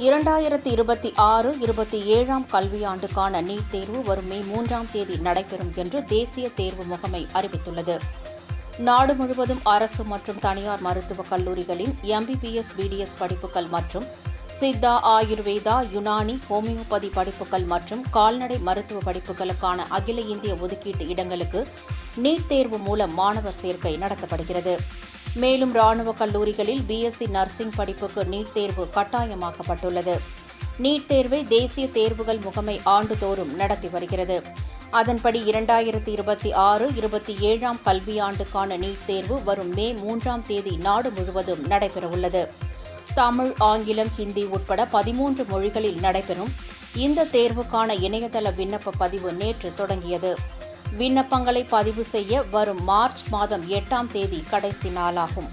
2026-27 கல்வியாண்டுக்கான NEET தேர்வு வரும் மே 3ஆம் தேதி நடைபெறும் என்று தேசிய தேர்வு முகமை அறிவித்துள்ளது. நாடு முழுவதும் அரசு மற்றும் தனியார் மருத்துவக் கல்லூரிகளின் MBBS, BDS படிப்புகள் மற்றும் சித்தா, ஆயுர்வேதா, யுனானி, ஹோமியோபதி படிப்புகள் மற்றும் கால்நடை மருத்துவ படிப்புகளுக்கான அகில இந்திய ஒதுக்கீட்டு இடங்களுக்கு நீட் தேர்வு மூலம் மாணவர் சேர்க்கை நடத்தப்படுகிறது. மேலும் ராணுவ கல்லூரிகளில் BSc நர்சிங் படிப்புக்கு நீட் தேர்வு கட்டாயமாக்கப்பட்டுள்ளது. நீட் தேர்வை தேசிய தேர்வுகள் முகமை ஆண்டுதோறும் நடத்தி வருகிறது. அதன்படி 2026-27 கல்வியாண்டுக்கான நீட் தேர்வு வரும் மே 3ஆம் தேதி நாடு முழுவதும் நடைபெறவுள்ளது. தமிழ், ஆங்கிலம், ஹிந்தி உட்பட 13 மொழிகளில் நடைபெறும் இந்த தேர்வுக்கான இணையதள விண்ணப்ப பதிவு நேற்று தொடங்கியது. விண்ணப்பங்களை பதிவு செய்ய வரும் மார்ச் மாதம் 8ஆம் தேதி கடைசி நாளாகும்.